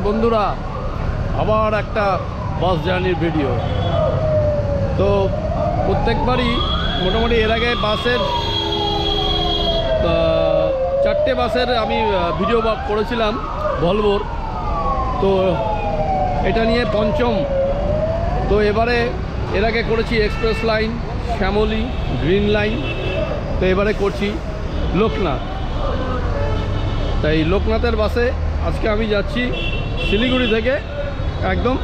বন্ধুরা, আবার একটা বাস জার্নির ভিডিও। তো প্রত্যেকবারই মোটামুটি এর আগে বাসের 4টে বাসের আমি ভিডিও করেছিলাম ভলভোর। তো এটা নিয়ে পঞ্চম। তো এবারে এর আগে করেছি express line, Shyamoli, green line. তো এবারে করছি লোকনাথ। তাই লোকনাথের বাসে আজকে আমি যাচ্ছি শিলিগুড়ি থেকে একদম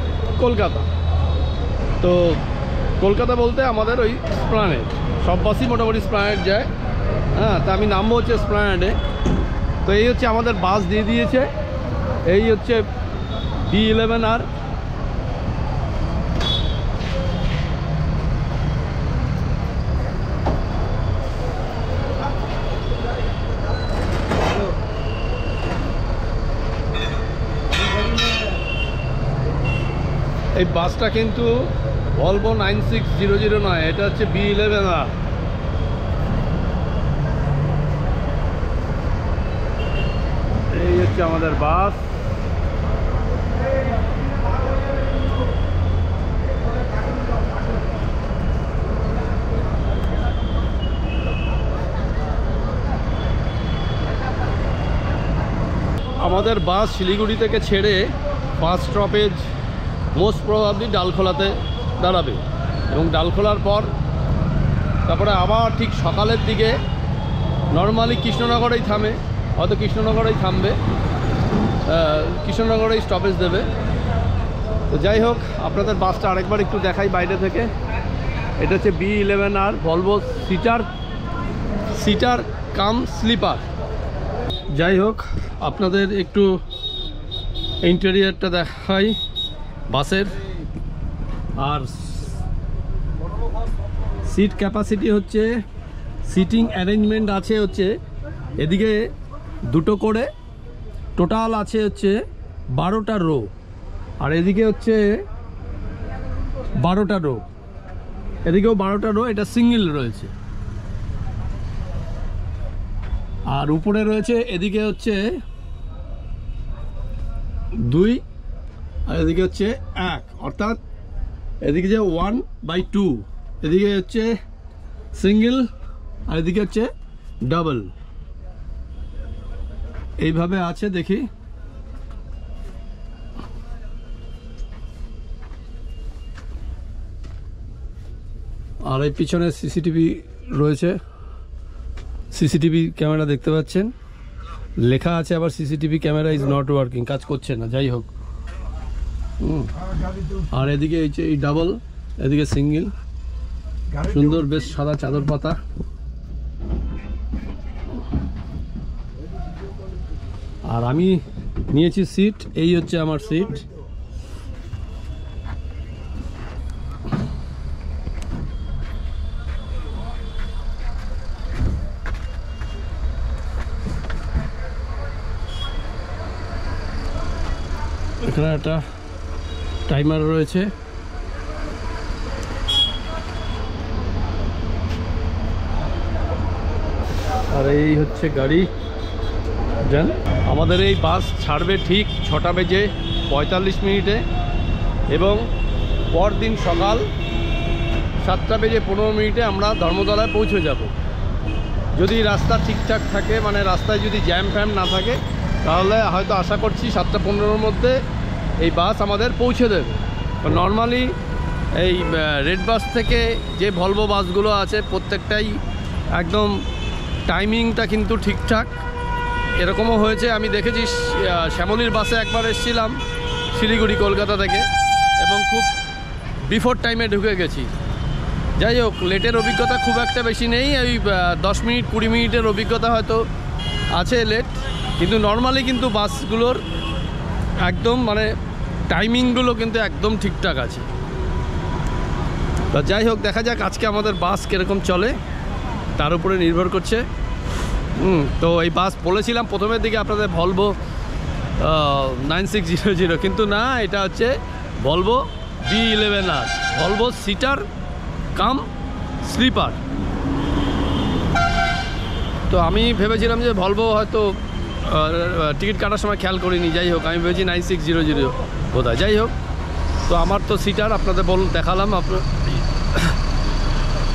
কলকাতা। তো কলকাতা বলতে আমাদের ওই এসপ্ল্যানেড, সব বাসই মোটামুটি এসপ্ল্যানেড যায়। হ্যাঁ, তা আমি নামবো হচ্ছে এসপ্ল্যানেডে। তো এই হচ্ছে আমাদের বাস দিয়ে দিয়েছে, এই হচ্ছে B11R। এই বাসটা কিন্তু ভলভো 9600 নয়, এটা হচ্ছে B11R। এই হচ্ছে আমাদের বাস। আমাদের বাস শিলিগুড়ি থেকে ছেড়ে ফার্স্ট স্টপেজ মোস্ট প্রবাবলি ডালখোলাতে দাঁড়াবে, এবং ডালখোলার পর তারপরে আবার ঠিক সকালের দিকে নর্মালি কৃষ্ণনগরেই থামে, হয়তো কৃষ্ণনগরেই থামবে, কৃষ্ণনগরেই স্টপেজ দেবে। তো যাই হোক, আপনাদের বাসটা আরেকবার একটু দেখাই বাইরে থেকে। এটা হচ্ছে B11R ভলভো সিটার কাম স্লিপার। যাই হোক, আপনাদের একটু ইন্টেরিয়রটা দেখাই বাসের। আর সিট ক্যাপাসিটি হচ্ছে, সিটিং অ্যারেঞ্জমেন্ট আছে হচ্ছে এদিকে দুটো করে, টোটাল আছে হচ্ছে 12টা রো, আর এদিকে হচ্ছে 12টা রো, এদিকেও 12টা রো। এটা সিঙ্গেল রয়েছে। আর উপরে রয়েছে এদিকে হচ্ছে 2 আর এদিকে হচ্ছে 1, অর্থাৎ এদিকে যে 1/2, এদিকে হচ্ছে সিঙ্গেল আর এদিকে হচ্ছে ডাবল। এইভাবে আছে, দেখি। আর এই পিছনে সিসিটিভি রয়েছে, সিসিটিভি ক্যামেরা দেখতে পাচ্ছেন। লেখা আছে আবার CCTV camera is not working, কাজ করছে না। যাই হোক, আর এদিকে এই ডাবল, এদিকে সিঙ্গেল, সুন্দর বেশ সাদা চাদর পাতা। আর আমি নিয়েছি সিট, এই হচ্ছে আমার সিট। এখানে একটা টাইমার রয়েছে। আর এই হচ্ছে গাড়ি। যান, আমাদের এই বাস ছাড়বে ঠিক 6টা বেজে 45 মিনিটে, এবং পরদিন সকাল 7টা বেজে 15 মিনিটে আমরা ধর্মতলায় পৌঁছে যাব। যদি রাস্তা ঠিকঠাক থাকে, মানে রাস্তায় যদি জ্যাম ফ্যাম না থাকে, তাহলে হয়তো আশা করছি 7টা 15-র মধ্যে এই বাস আমাদের পৌঁছে দেবে। নর্মালি এই রেড বাস থেকে যে ভলভো বাসগুলো আছে প্রত্যেকটাই একদম টাইমিংটা কিন্তু ঠিকঠাক। এরকমও হয়েছে, আমি দেখেছি শ্যামলীর বাসে একবার এসেছিলাম শিলিগুড়ি কলকাতা থেকে, এবং খুব বিফোর টাইমে ঢুকে গেছি। যাই হোক, লেটের অভিজ্ঞতা খুব একটা বেশি নেই, ওই 10 মিনিট 20 মিনিটের অভিজ্ঞতা হয়তো আছে লেট, কিন্তু নর্মালি কিন্তু বাসগুলোর একদম মানে টাইমিংগুলো কিন্তু একদম ঠিকঠাক আছে। তো যাই হোক, দেখা যাক আজকে আমাদের বাস কীরকম চলে, তার উপরে নির্ভর করছে। তো এই বাস বলেছিলাম প্রথমের দিকে আপনাদের ভলভো 9600, কিন্তু না, এটা হচ্ছে ভলভো B11R, ভলভো সিটার কাম স্লিপার। তো আমি ভেবেছিলাম যে ভলভো হয়তো আর টিকিট কাটার সময় খেয়াল করিনি, যাই হোক আমি ভেবেছি 9600 কোথায়, যাই হোক। তো আমার তো সিটার আপনাদের দেখালাম আপনার।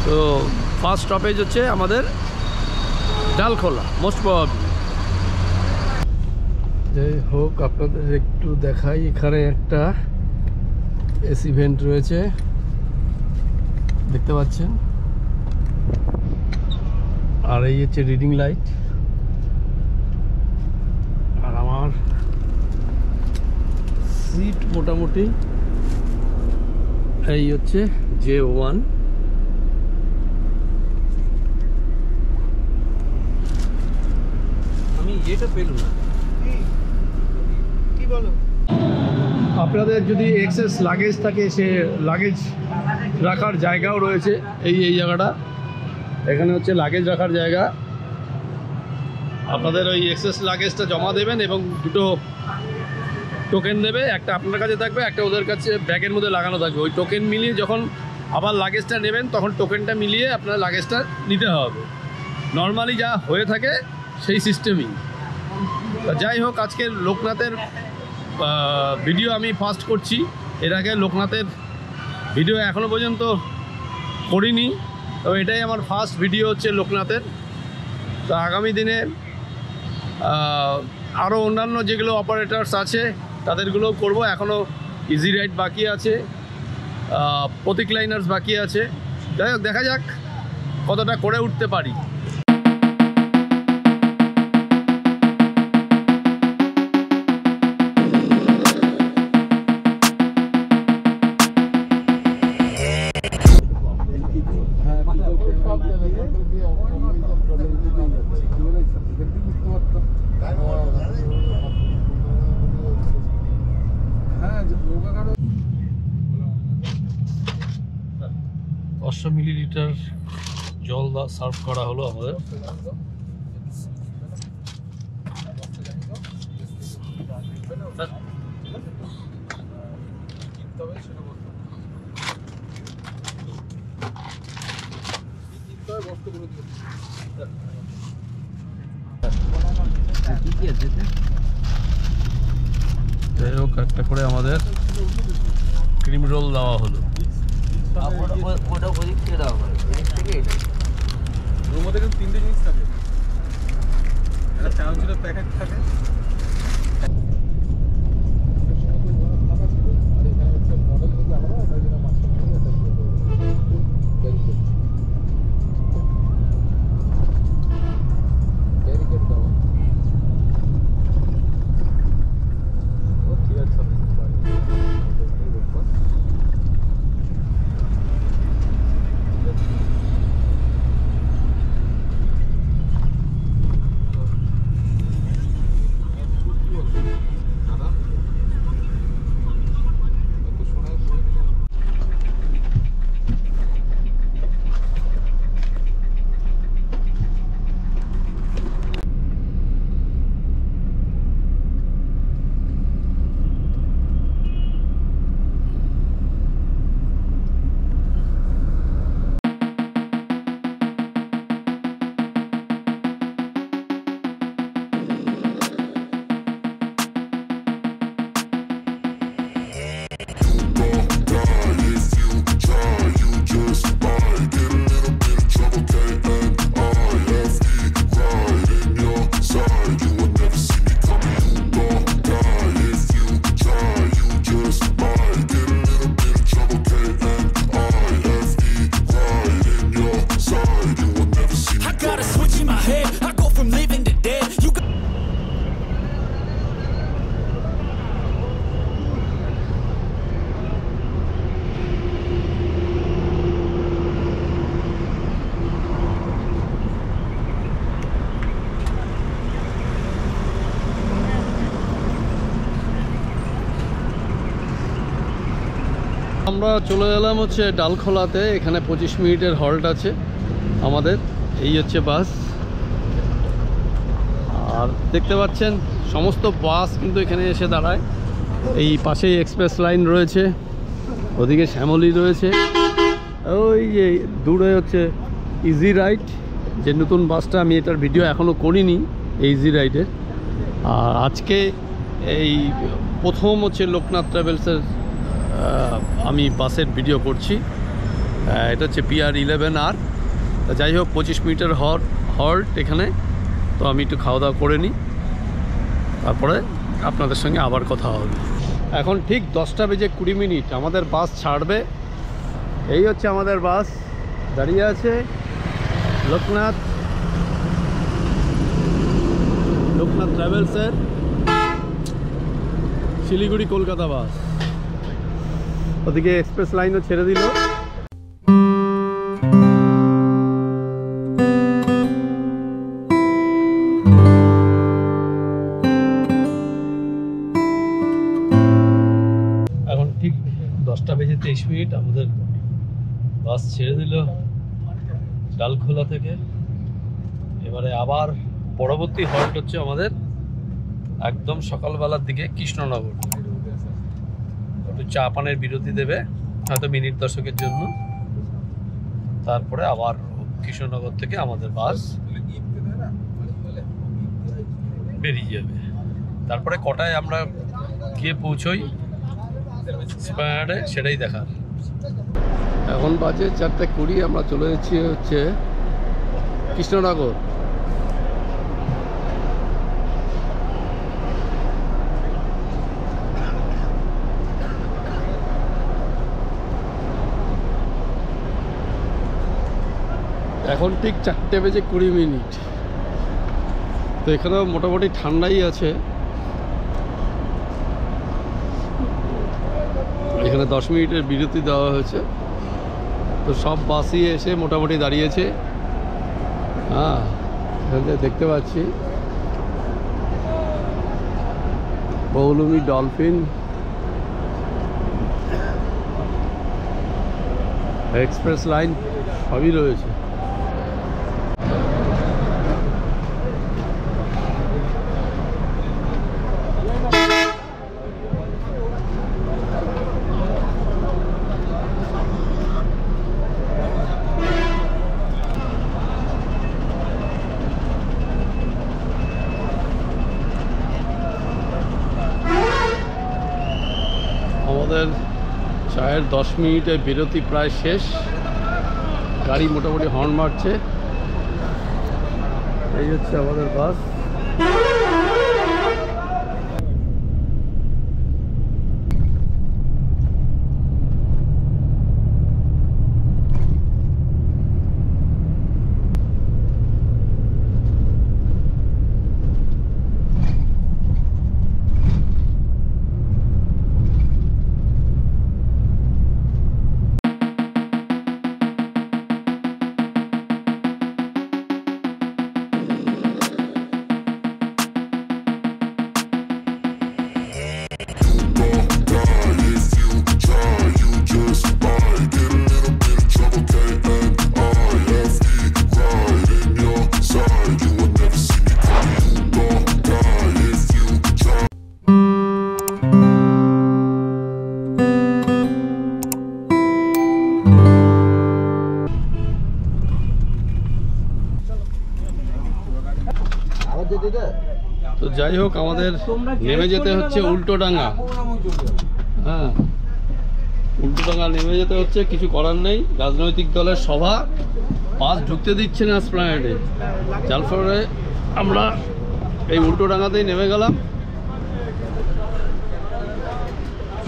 তো ফার্স্ট স্টপেজ হচ্ছে আমাদের ডালখোলা মোস্ট প্রবাবলি। যাই হোক আপনাদের একটু দেখাই, এখানে একটা এসি ভেন্ট রয়েছে দেখতে পাচ্ছেন, আর এই হচ্ছে রিডিং লাইট। আর আমার সিট মোটামুটি এই হচ্ছে J1। আমি এটা পেলাম না, কি বলো? আপনাদের যদি এক্সেস লাগেজ থাকে, সে লাগেজ রাখার জায়গাও রয়েছে। এই জায়গাটা, এখানে হচ্ছে লাগেজ রাখার জায়গা। আপনাদের ওই এক্সেস লাগেজটা জমা দেবেন এবং দুটো টোকেন দেবে, একটা আপনার কাছে থাকবে, একটা ওদের কাছে ব্যাগের মধ্যে লাগানো থাকবে। ওই টোকেন মিলিয়ে যখন আবার লাগেজটা নেবেন তখন টোকেনটা মিলিয়ে আপনার লাগেজটা নিতে হবে। নর্মালি যা হয়ে থাকে সেই সিস্টেমই। যাই হোক, আজকের লোকনাথের ভিডিও আমি ফার্স্ট করছি। এর আগে লোকনাথের ভিডিও এখনও পর্যন্ত করিনি, তো এটাই আমার ফার্স্ট ভিডিও হচ্ছে লোকনাথের। তো আগামী দিনে আরও অন্যান্য যেগুলো অপারেটার্স আছে তাদেরগুলোও করব। এখনও ইজি রাইড বাকি আছে, প্রতীক লাইনার্স বাকি আছে। যাই হোক, দেখা যাক কতটা করে উঠতে পারি। মিলিলিটার জল সার্ভ করা হলো আমাদের। যাই হোক, একটা করে আমাদের ক্রিম রোল দেওয়া হলো। ওটা ওদিক থেকে দেওয়া হয়, এদিক থেকে এটা। ওর মধ্যে কিন্তু 3টে জিনিস থাকে, একটা চানাচুরের প্যাকেট থাকে, আমরা চলে এলাম হচ্ছে ডালখোলাতে। এখানে 25 মিনিটের হল্ট আছে আমাদের। এই হচ্ছে বাস, আর দেখতে পাচ্ছেন সমস্ত বাস কিন্তু এখানে এসে দাঁড়ায়। এই পাশেই এক্সপ্রেস লাইন রয়েছে, ওদিকে শ্যামলী রয়েছে, ওই যে দূরে হচ্ছে ইজি রাইড, যে নতুন বাসটা। আমি এটার ভিডিও এখনও করিনি এই ইজি রাইডের, আর আজকে এই প্রথম হচ্ছে লোকনাথ ট্রাভেলসের আমি বাসের ভিডিও করছি। এটা হচ্ছে PR11R। যাই হোক 25 মিনিটের হল্ট এখানে। তো আমি একটু খাওয়া দাওয়া করে নিই, তারপরে আপনাদের সঙ্গে আবার কথা হবে। এখন ঠিক 10টা বেজে 20 মিনিট আমাদের বাস ছাড়বে। এই হচ্ছে আমাদের বাস দাঁড়িয়ে আছে, লোকনাথ ট্রাভেলসের শিলিগুড়ি কলকাতা বাস। ওদিকে এক্সপ্রেস লাইনও ছেড়ে দিল। এখন ঠিক 10টা বেজে 23 মিনিট আমাদের বাস ছেড়ে দিল ডালখোলা থেকে। এবারে আবার পরবর্তী হল্ট হচ্ছে আমাদের একদম সকালবেলার দিকে কৃষ্ণনগর। একটু চা পানের বিরতি দেবে হয়তো মিনিট 10-এর জন্য, তারপরে আবার কৃষ্ণনগর থেকে আমাদের বাস বেরিয়ে যাবে। তারপরে কটায় আমরা গিয়ে পৌঁছই স্প্ল্যানেডে সেটাই দেখার। এখন বাজে 4:20, আমরা চলে যাচ্ছি হচ্ছে কৃষ্ণনগর। এখন ঠিক 4টে বেজে 20 মিনিট। তো এখানেও মোটামুটি ঠান্ডাই আছে। এখানে 10 মিনিটের বিরতি দেওয়া হয়েছে। তো সব বাসই এসে মোটামুটি দাঁড়িয়েছে। হ্যাঁ, এখান থেকে দেখতে পাচ্ছি বৌলুমি, ডলফিন, এক্সপ্রেস লাইন সবই রয়েছে। আমাদের চায়ের 10 মিনিটের বিরতি প্রায় শেষ। গাড়ি মোটামুটি হর্ন মারছে। এই হচ্ছে আমাদের বাস। তো যাই হোক আমাদের নেমে যেতে হচ্ছে উল্টোডাঙ্গা। হ্যাঁ, উল্টোডাঙ্গা নেমে যেতে হচ্ছে, কিছু করার নেই। রাজনৈতিক দলের সভা, বাস ঢুকতে দিচ্ছে না এসপ্ল্যানেডে, যার ফলে আমরা এই উল্টোডাঙ্গাতেই নেমে গেলাম।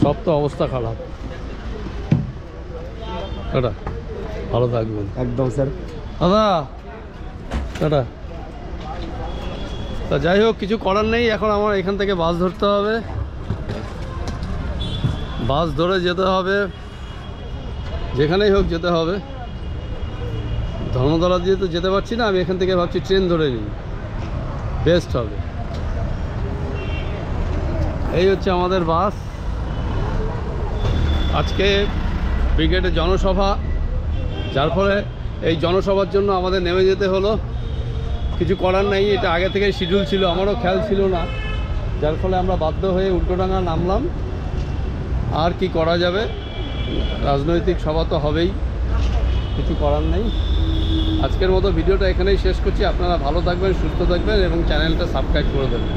সব তো অবস্থা খারাপ। টাটা, ভালো থাকবেন। একদম স্যার। দাদা টাটা। তা যাই হোক কিছু করার নেই, এখন আমার এখান থেকে বাস ধরতে হবে। বাস ধরে যেতে হবে, যেখানেই হোক যেতে হবে। ধর্মতলা দিয়ে তো যেতে পারছি না, আমি এখান থেকে ভাবছি ট্রেন ধরে নিই, বেস্ট হবে। এই হচ্ছে আমাদের বাস। আজকে ব্রিগেডে জনসভা, যার ফলে এই জনসভার জন্য আমাদের নেমে যেতে হলো। কিছু করার নেই, এটা আগে থেকে শিডিউল ছিল, আমারও খেয়াল ছিল না, যার ফলে আমরা বাধ্য হয়ে উল্টোডাঙ্গা নামলাম। আর কি করা যাবে, রাজনৈতিক সভা তো হবেই, কিছু করার নেই। আজকের মতো ভিডিওটা এখানেই শেষ করছি। আপনারা ভালো থাকবেন, সুস্থ থাকবেন এবং চ্যানেলটা সাবস্ক্রাইব করে দেবেন।